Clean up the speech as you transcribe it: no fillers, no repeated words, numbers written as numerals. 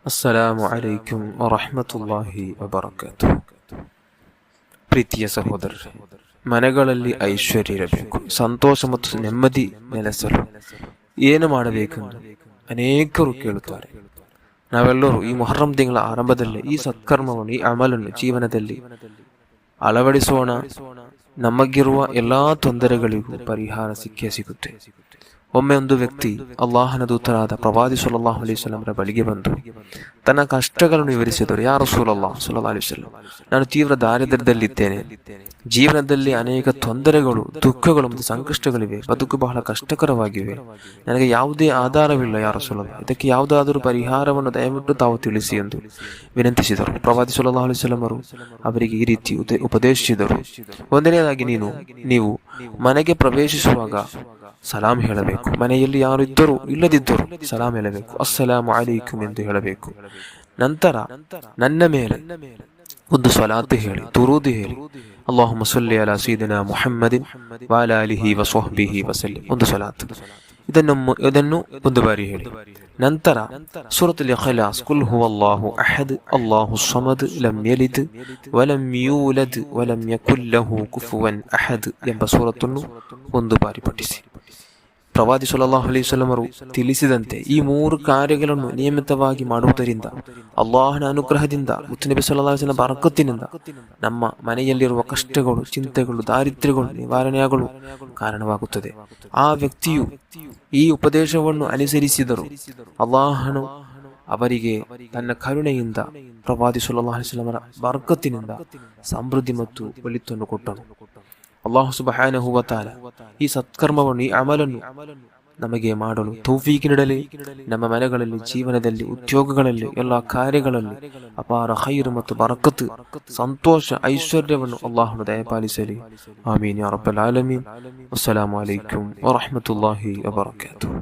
ಅಸ್ಸಲಾಮು ಅಲೈಕುಂ ವರಹಮತುಲ್ಲಾಹಿ ವಬರಕಾತು. ಪ್ರೀತಿಯ ಸಹೋದರರೇ, ಮನೆಗಳಲ್ಲಿ ಐಶ್ವರ್ಯ ಇರಬೇಕು, ಸಂತೋಷ ಮತ್ತು ನೆಮ್ಮದಿ ನೆಲೆಸಲು ಏನು ಮಾಡಬೇಕೆಂದು ಅನೇಕರು ಕೇಳುತ್ತಾರೆ. ನಾವೆಲ್ಲರೂ ಈ ಮೊಹರಂ ತಿಂಗಳ ಆರಂಭದಲ್ಲಿ ಈ ಸತ್ಕರ್ಮವನ್ನು, ಈ ಅಮಲನ್ನು ಜೀವನದಲ್ಲಿ ಅಳವಡಿಸೋಣ. ನಮಗಿರುವ ಎಲ್ಲಾ ತೊಂದರೆಗಳಿಗೂ ಪರಿಹಾರ ಸಿಕ್ಕೇ ಸಿಗುತ್ತೆ. ಒಮ್ಮೆ ಒಂದು ವ್ಯಕ್ತಿ ಅಲ್ಲಾಹನ ದೂತರಾದ ಪ್ರವಾದಿ ಸಲ್ಲಲ್ಲಾಹು ಅಲೈಹಿ ವಸಲ್ಲಂರ ಬಳಿಗೆ ಬಂದು ತನ್ನ ಕಷ್ಟಗಳನ್ನು ವಿವರಿಸಿದರು. ಯಾ ರಸೂಲಲ್ಲಾಹ್ ಸಲ್ಲಲ್ಲಾಹು ಅಲೈಹಿ ವಸಲ್ಲಂ, ನಾನು ತೀವ್ರ ದಾರಿದ್ರ್ಯದಲ್ಲಿದ್ದೇನೆ. ಜೀವನದಲ್ಲಿ ಅನೇಕ ತೊಂದರೆಗಳು, ದುಃಖಗಳು ಮತ್ತು ಸಂಕಷ್ಟಗಳಿವೆ. ಬದುಕು ಬಹಳ ಕಷ್ಟಕರವಾಗಿವೆ. ನನಗೆ ಯಾವುದೇ ಆಧಾರವಿಲ್ಲ. ಯಾ ರಸೂಲಲ್ಲಾಹ್, ಇದಕ್ಕೆ ಯಾವುದಾದರೂ ಪರಿಹಾರವನ್ನು ದಯವಿಟ್ಟು ತಾವು ತಿಳಿಸಿ ಎಂದು ವಿನಂತಿಸಿದರು. ಪ್ರವಾದಿ ಸಲ್ಲಲ್ಲಾಹು ಅಲೈಹಿ ವಸಲ್ಲಂ ಅವರಿಗೆ ಈ ರೀತಿ ಉಪದೇಶಿಸಿದರು. ಒಂದನೆಯದಾಗಿ, ನೀವು ಮನೆಗೆ ಪ್ರವೇಶಿಸುವಾಗ ಸಲಾಂ ಹೇಳಬೇಕು. ಮನೆಯಲ್ಲಿ ಯಾರು ಇದ್ದರೂ ಇಲ್ಲದಿದ್ದರೂ ಸಲಾಂ ಹೇಳಬೇಕು. ಅಸ್ಸಲಾಮು ಅಲೈಕುಂ ಎಂದು ಹೇಳಬೇಕು. ನಂತರ ನನ್ನ ಮೇಲೆ ಒಂದು ಸ್ವಲಾತ್ ಹೇಳಿ, ತುರೂದು ಹೇಳಿ, ಅಲ್ಲಾಹುಮ್ಮ ಸಲ್ಲಿ ಅಲಾ ಸೀದನಾ ಮುಹಮ್ಮದಿನ್ ವ ಅಲಾ ಆಲಿಹಿ ವ ಸ್ವಹ್ಬಿಹಿ ವಸಲ್ಲಂ, ಒಂದು ಸ್ವಲಾತ್. ಇದನ್ನು ಒಂದು ಬಾರಿ ಹೇಳಿ. ನಂತರ ಸೂರತುಲ್ ಇಖ್ಲಾಸ್, ಕುಲ್ ಹುವಲ್ಲಾಹು ಅಹದ್ ಅಲ್ಲಾಹು ಸಮದ್ ಲಂ ಯಲಿದ್ ವಲಂ ಯೂಲದ್ ವಲಂ ಯಕುಲ್ ಲಹು ಕುಫುವನ್ ಅಹದ್ ಎಂಬ ಸೂರತನ್ನು ಒಂದು ಬಾರಿ ಪಠಿಸಿ. ಪ್ರವಾದಿ ಸಲ್ಲಲ್ಲಾಹು ಅಲೈಹಿ ವಸಲ್ಲಂ ಅವರು ತಿಳಿಸಿದಂತೆ ಈ ಮೂರು ಕಾರ್ಯಗಳನ್ನು ನಿಯಮಿತವಾಗಿ ಮಾಡುವುದರಿಂದ ಅಲ್ಲಾಹನ ಅನುಗ್ರಹದಿಂದ, ಮುತ್ತನಬಿ ಸಲ್ಲಲ್ಲಾಹು ಅಲೈಹಿ ವಸಲ್ಲಂ ಬರಕತ್ತಿನಿಂದ ನಮ್ಮ ಮನೆಯಲ್ಲಿರುವ ಕಷ್ಟಗಳು, ಚಿಂತೆಗಳು, ದಾರಿದ್ರ್ಯಗಳು ನಿವಾರಣೆಯಾಗಲು ಕಾರಣವಾಗುತ್ತದೆ. ಆ ವ್ಯಕ್ತಿಯು ಈ ಉಪದೇಶವನ್ನು ಅನುಸರಿಸಿದರು. ಅಲ್ಲಾಹನು ಅವರಿಗೆ ತನ್ನ ಕರುಣೆಯಿಂದ, ಪ್ರವಾದಿ ಸಲ್ಲಲ್ಲಾಹು ಅಲೈಹಿ ವಸಲ್ಲಂ ಬರಕತ್ತಿನಿಂದ ಸಮೃದ್ಧಿ ಮತ್ತು ಒಳಿತನ್ನು ಕೊಟ್ಟನು. ಅಲ್ಲಾಹು ಸುಬ್ಹಾನಹು ವ ತಆಲಾ ಈ ಸತ್ಕರ್ಮವನ್ನು, ಈ ಅಮಲನ್ನು ನಮಗೆ ಮಾಡಲು ತೌಫೀಕ್ ನೀಡಲಿ. ನಮ್ಮ ಮನೆಗಳಲ್ಲಿ, ಜೀವನದಲ್ಲಿ, ಉದ್ಯೋಗಗಳಲ್ಲಿ, ಎಲ್ಲ ಕಾರ್ಯಗಳಲ್ಲಿ ಅಪಾರ ಖೈರ್ ಮತ್ತು ಬರಕತ್, ಸಂತೋಷ, ಐಶ್ವರ್ಯವನ್ನು ಅಲ್ಲಾಹನು ದಯಪಾಲಿಸಲಿ. ಆಮೀನ್ ಯಾ ರಬ್ಬಲ್ ಆಲಮೀನ್. ಅಸ್ಸಲಾಮು ಅಲೈಕುಂ ವರಹಮತುಲ್ಲಾಹಿ ವಬರಕಾತುಹು.